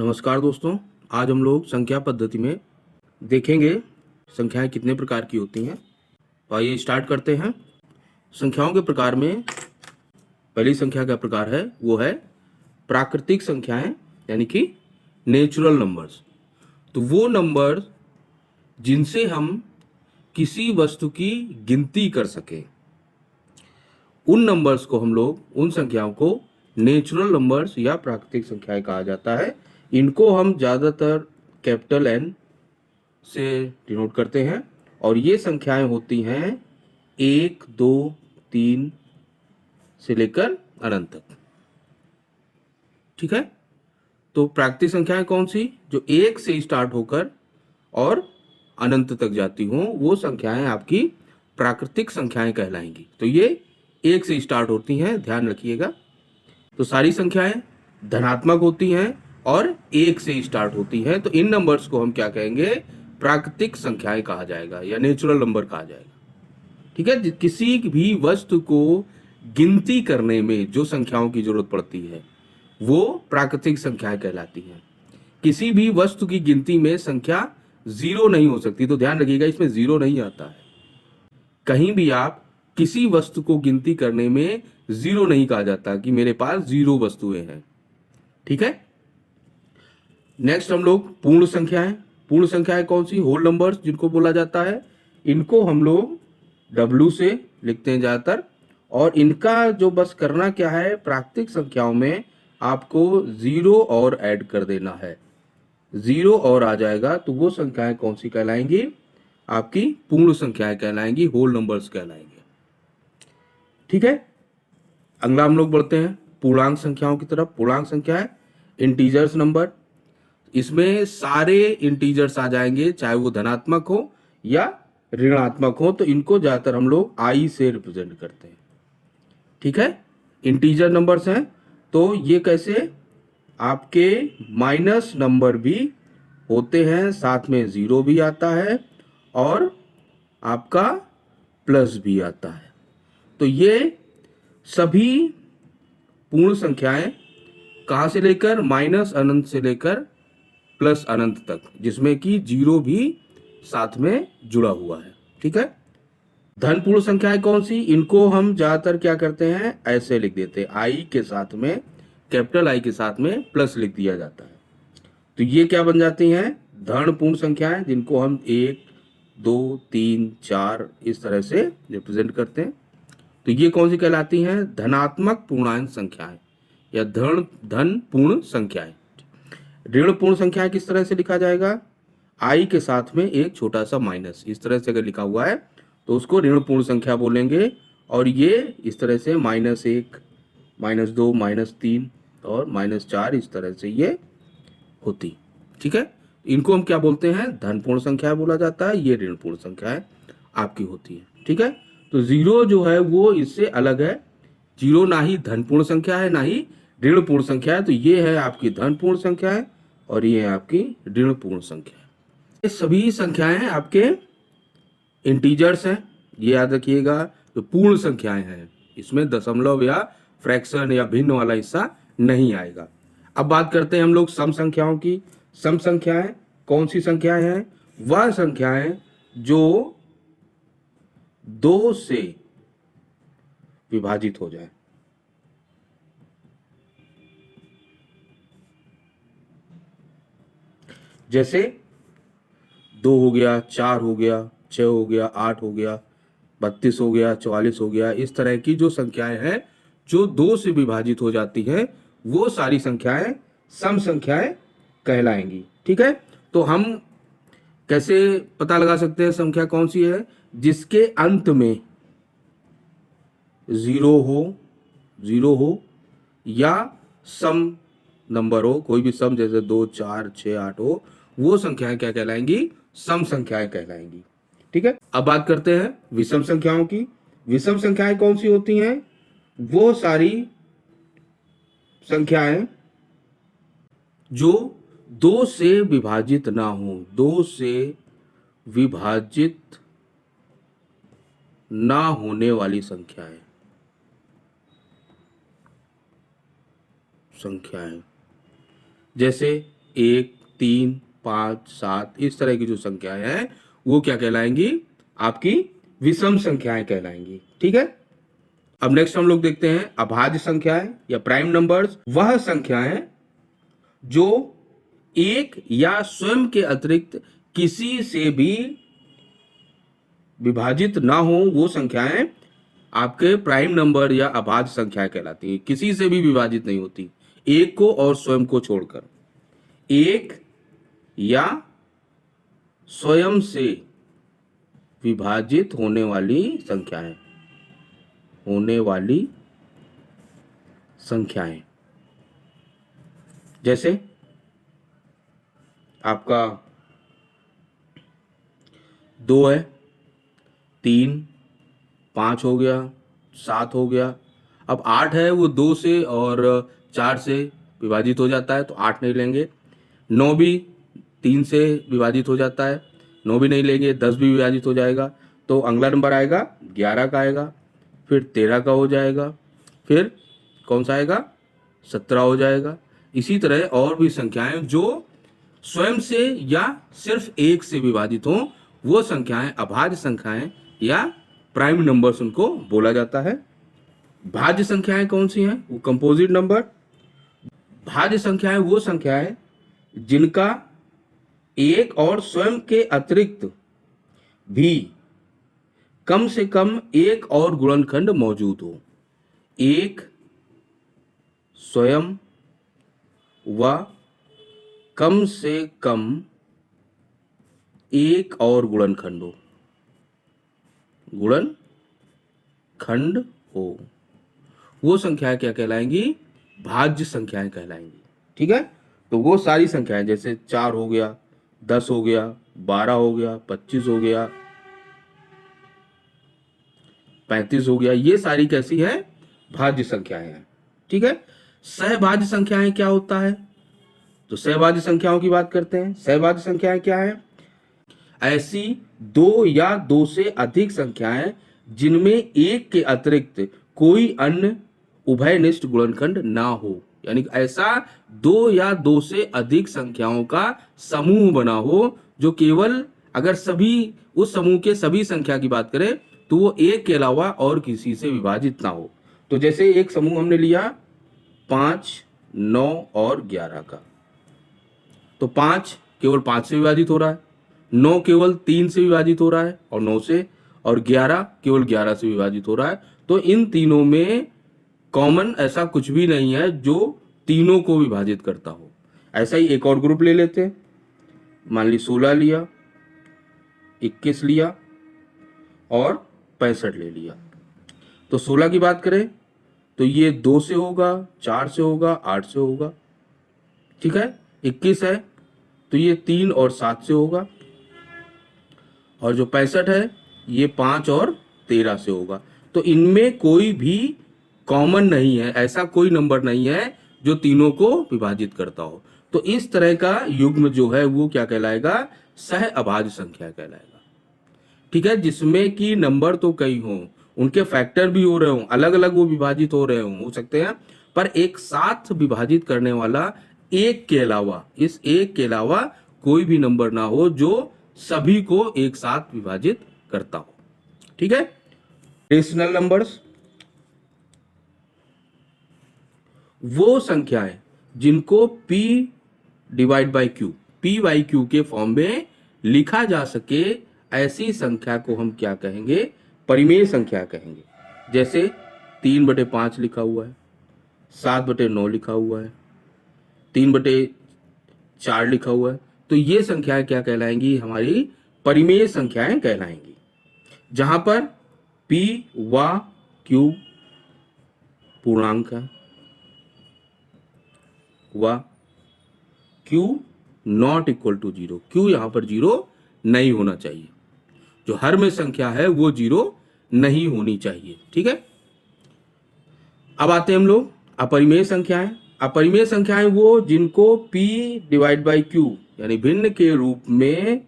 नमस्कार दोस्तों। आज हम लोग संख्या पद्धति में देखेंगे संख्याएं कितने प्रकार की होती हैं। तो आइए स्टार्ट करते हैं। संख्याओं के प्रकार में पहली संख्या का प्रकार है वो है प्राकृतिक संख्याएं, यानी कि नेचुरल नंबर्स। तो वो नंबर जिनसे हम किसी वस्तु की गिनती कर सके, उन नंबर्स को हम लोग, उन संख्याओं को नेचुरल नंबर्स या प्राकृतिक संख्याएं कहा जाता है। इनको हम ज़्यादातर कैपिटल एन से डिनोट करते हैं और ये संख्याएं होती हैं 1, 2, 3 से लेकर अनंत तक। ठीक है। तो प्राकृतिक संख्याएं कौन सी? जो 1 से स्टार्ट होकर और अनंत तक जाती हों, वो संख्याएं आपकी प्राकृतिक संख्याएं कहलाएंगी। तो ये 1 से स्टार्ट होती हैं, ध्यान रखिएगा। तो सारी संख्याएं धनात्मक होती हैं और 1 से स्टार्ट होती हैं। तो इन नंबर्स को हम क्या कहेंगे? प्राकृतिक संख्याएं कहा जाएगा या नेचुरल नंबर कहा जाएगा। ठीक है। किसी भी वस्तु को गिनती करने में जो संख्याओं की जरूरत पड़ती है वो प्राकृतिक संख्याएं कहलाती हैं। किसी भी वस्तु की गिनती में संख्या 0 नहीं हो सकती। तो ध्यान रखिएगा, इसमें 0 नहीं आता है। कहीं भी आप किसी वस्तु को गिनती करने में 0 नहीं कहा जाता कि मेरे पास 0 वस्तुएं हैं। ठीक है। नेक्स्ट हम लोग पूर्ण संख्याएं। पूर्ण संख्याएं कौन सी? होल नंबर्स जिनको बोला जाता है। इनको हम लोग W से लिखते हैं ज्यादातर। और इनका जो बस करना क्या है, प्राकृतिक संख्याओं में आपको 0 और ऐड कर देना है। 0 और आ जाएगा तो वो संख्याएं कौन सी कहलाएंगी? आपकी पूर्ण संख्याएं कहलाएंगी, होल नंबर्स कहलाएंगे। ठीक है। अगला हम लोग बढ़ते हैं पूर्णांक संख्याओं की तरफ। पूर्णांक संख्याएं इंटीजर्स नंबर। इसमें सारे इंटीजर्स आ जाएंगे, चाहे वो धनात्मक हो या ऋणात्मक हो। तो इनको ज्यादातर हम लोग आई से रिप्रेजेंट करते हैं। ठीक है। इंटीजर नंबर्स हैं तो ये कैसे? आपके माइनस नंबर भी होते हैं, साथ में 0 भी आता है और आपका प्लस भी आता है। तो ये सभी पूर्ण संख्याएं कहां से लेकर, माइनस अनंत से लेकर प्लस अनंत तक, जिसमें कि 0 भी साथ में जुड़ा हुआ है। ठीक है। धन पूर्ण संख्याएं कौन सी? इनको हम ज्यादातर क्या करते हैं, ऐसे लिख देते हैं, आई के साथ में, कैपिटल आई के साथ में प्लस लिख दिया जाता है। तो ये क्या बन जाती हैं? धन पूर्ण संख्याएं, जिनको हम 1, 2, 3, 4 इस तरह से रिप्रेजेंट करते हैं। तो ये कौन सी कहलाती हैं? धनात्मक पूर्णांक संख्याएं या धन पूर्ण संख्याएं। ऋण पूर्ण संख्याएं किस तरह से लिखा जाएगा? आई के साथ में एक छोटा सा माइनस, इस तरह से अगर लिखा हुआ है तो उसको ऋण पूर्ण संख्या बोलेंगे। और ये इस तरह से -1, -2, -3 और -4 इस तरह से ये होती। ठीक है। इनको हम क्या बोलते हैं? धन पूर्ण संख्या बोला जाता है। ये ऋण पूर्ण संख्याएं आपकी होती है। ठीक है। तो 0 जो है वो इससे अलग है। 0 ना ही धन पूर्ण संख्या है ना ही ऋण पूर्ण संख्या है। तो ये है आपकी धन पूर्ण संख्या है और ये है आपकी ऋण पूर्ण संख्या है। ये सभी संख्याएं आपके इंटीजर्स हैं, ये याद रखिएगा। जो पूर्ण संख्याएं हैं इसमें दशमलव या फ्रैक्शन या भिन्न वाला हिस्सा नहीं आएगा। अब बात करते हैं हम लोग सम संख्याओं की। सम संख्याएं कौन सी संख्याएं हैं? वह संख्याएं जो 2 से विभाजित हो जाए। जैसे 2 हो गया, 4 हो गया, 6 हो गया, 8 हो गया, 32 हो गया, 44 हो गया। इस तरह की जो संख्याएं हैं जो 2 से विभाजित हो जाती हैं, वो सारी संख्याएं सम संख्याएं कहलाएंगी। ठीक है। तो हम कैसे पता लगा सकते हैं संख्या कौन सी है? जिसके अंत में 0 हो या सम नंबर हो, कोई भी सम, जैसे 2, 4, 6, 8 हो, वो संख्याएं क्या कहलाएंगी? सम संख्याएं कहलाएंगी। ठीक है। अब बात करते हैं विषम संख्याओं की। विषम संख्याएं कौन सी होती हैं? वो सारी संख्याएं जो 2 से विभाजित ना हो, 2 से विभाजित ना होने वाली संख्याएं जैसे 1, 3, 5, 7 इस तरह की जो संख्याएं हैं वो क्या कहलाएंगी? आपकी विषम संख्याएं कहलाएंगी। ठीक है। अब नेक्स्ट हम लोग देखते हैं अभाज्य संख्याएं या प्राइम नंबर्स। वह संख्याएं जो एक या स्वयं के अतिरिक्त किसी से भी विभाजित ना हो, वो संख्याएं आपके प्राइम नंबर या अभाज्य संख्याएं कहलाती है। किसी से भी विभाजित नहीं होती, एक को और स्वयं को छोड़कर। एक या स्वयं से विभाजित होने वाली संख्याएं जैसे आपका 2 है, 3, 5 हो गया, 7 हो गया। अब 8 है, वो 2 से और 4 से विभाजित हो जाता है तो 8 नहीं लेंगे। 9 भी 3 से विभाजित हो जाता है, 9 भी नहीं लेंगे। 10 भी विभाजित हो जाएगा तो अगला नंबर आएगा 11 का आएगा, फिर 13 का हो जाएगा, फिर कौन सा आएगा? 17 हो जाएगा। इसी तरह और भी संख्याएं जो स्वयं से या सिर्फ एक से विभाजित हो, वो संख्याएं अभाज्य संख्याएं या प्राइम नंबर्स उनको बोला जाता है। भाज्य संख्याएं कौन सी हैं? वो कंपोजिट नंबर। भाज्य संख्याएं वो संख्याएं जिनका एक और स्वयं के अतिरिक्त भी कम से कम एक और गुणनखंड मौजूद हो। एक स्वयं व कम से कम एक और गुणनखंड हो, वो संख्याएं क्या कहलाएंगी? भाज्य संख्याएं कहलाएंगी। ठीक है। तो वो सारी संख्याएं जैसे 4 हो गया, 10 हो गया, 12 हो गया, 25 हो गया, 35 हो गया, ये सारी कैसी है? भाज्य संख्याएं हैं। ठीक है। सहभाज्य संख्याएं क्या होता है? तो सहभाज्य संख्याओं की बात करते हैं। सहभाज्य संख्याएं क्या है? ऐसी 2 या 2 से अधिक संख्याएं जिनमें एक के अतिरिक्त कोई अन्य उभयनिष्ठ गुणनखंड ना हो। यानी ऐसा 2 या 2 से अधिक संख्याओं का समूह बना हो जो केवल, अगर सभी उस समूह के सभी संख्या की बात करें तो वो एक के अलावा और किसी से विभाजित ना हो। तो जैसे एक समूह हमने लिया 5, 9 और 11 का, तो 5 केवल 5 से विभाजित हो रहा है, 9 केवल 3 से विभाजित हो रहा है और 9 से, और 11 केवल 11 से विभाजित हो रहा है। तो इन तीनों में कॉमन ऐसा कुछ भी नहीं है जो तीनों को विभाजित करता हो। ऐसा ही एक और ग्रुप ले लेते हैं। मान ली 16 लिया, 21 लिया और 65 ले लिया। तो 16 की बात करें तो ये 2 से होगा, 4 से होगा, 8 से होगा। ठीक है। 21 है तो ये 3 और 7 से होगा, और जो 65 है ये 5 और 13 से होगा। तो इनमें कोई भी कॉमन नहीं है, ऐसा कोई नंबर नहीं है जो तीनों को विभाजित करता हो। तो इस तरह का युग्म जो है वो क्या कहलाएगा? सह अभाज्य संख्या कहलाएगा। ठीक है। जिसमें कि नंबर तो कई हों, उनके फैक्टर भी हो रहे हों, अलग अलग वो विभाजित हो रहे हों, हो सकते हैं, पर एक साथ विभाजित करने वाला एक के अलावा, इस एक के अलावा कोई भी नंबर ना हो जो सभी को एक साथ विभाजित करता हो। ठीक है। रेशनल नंबर्स वो संख्याएं जिनको P divide by Q, P by Q के फॉर्म में लिखा जा सके, ऐसी संख्या को हम क्या कहेंगे? परिमेय संख्या कहेंगे। जैसे 3/5 लिखा हुआ है, 7/9 लिखा हुआ है, 3/4 लिखा हुआ है, तो ये संख्याएं क्या कहलाएंगी? हमारी परिमेय संख्याएं कहलाएंगी। जहां पर P व Q पूर्णांक है व Q not equal to 0, Q यहां पर 0 नहीं होना चाहिए। जो हर में संख्या है वो 0 नहीं होनी चाहिए। ठीक है। अब आते हैं हम लोग अपरिमेय संख्याएं। अपरिमेय संख्याएं वो जिनको P डिवाइड बाई Q यानी भिन्न के रूप में,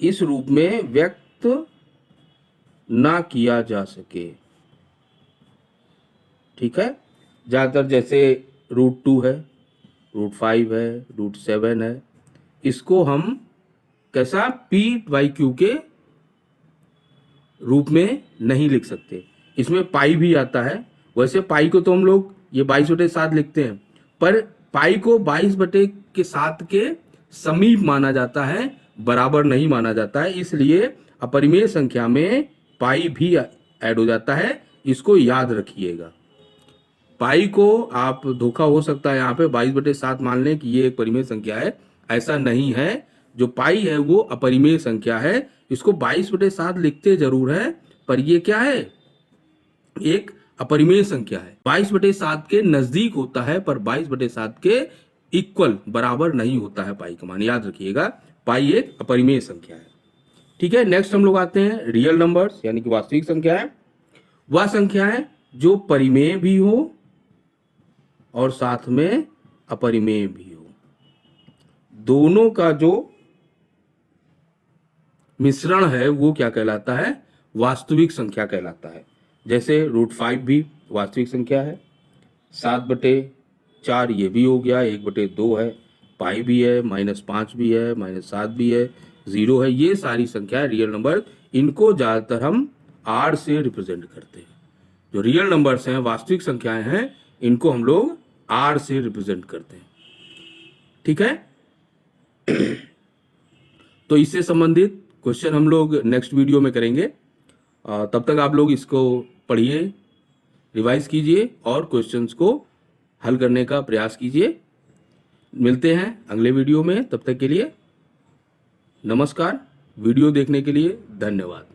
इस रूप में व्यक्त ना किया जा सके। ठीक है। ज्यादातर जैसे √2 है, √5 है, √7 है। इसको हम कैसा p/q के रूप में नहीं लिख सकते। इसमें पाई भी आता है। वैसे पाई को तो हम लोग ये 22/7 लिखते हैं, पर पाई को 22/7 के समीप माना जाता है, बराबर नहीं माना जाता है। इसलिए अपरिमेय संख्या में पाई भी ऐड हो जाता है, इसको याद रखिएगा। पाई को आप धोखा हो सकता है यहाँ पे 22/7 मान लें कि ये एक परिमेय संख्या है, ऐसा नहीं है। जो पाई है वो अपरिमेय संख्या है। इसको 22/7 लिखते जरूर है, पर ये क्या है, एक अपरिमेय संख्या है। 22/7 के नजदीक होता है, पर 22/7 के इक्वल बराबर नहीं होता है पाई का मान, याद रखिएगा। पाई एक अपरिमेय संख्या है। ठीक है, नेक्स्ट हम लोग आते हैं रियल नंबर्स, यानी कि वास्तविक संख्या है। वह संख्या है जो परिमेय भी हो और साथ में अपरिमेय भी हो, दोनों का जो मिश्रण है वो क्या कहलाता है, वास्तविक संख्या कहलाता है। जैसे √5 भी वास्तविक संख्या है, 7/4 ये भी हो गया, 1/2 है, पाई भी है, -5 भी है, -7 भी है, 0 है। ये सारी संख्या रियल नंबर, इनको ज्यादातर हम R से रिप्रेजेंट करते हैं। जो रियल नंबर्स हैं, वास्तविक संख्याएं हैं, इनको हम लोग R से रिप्रेजेंट करते हैं। ठीक है, तो इससे संबंधित क्वेश्चन हम लोग नेक्स्ट वीडियो में करेंगे। तब तक आप लोग इसको पढ़िए, रिवाइज कीजिए और क्वेश्चंस को हल करने का प्रयास कीजिए। मिलते हैं अगले वीडियो में, तब तक के लिए नमस्कार। वीडियो देखने के लिए धन्यवाद।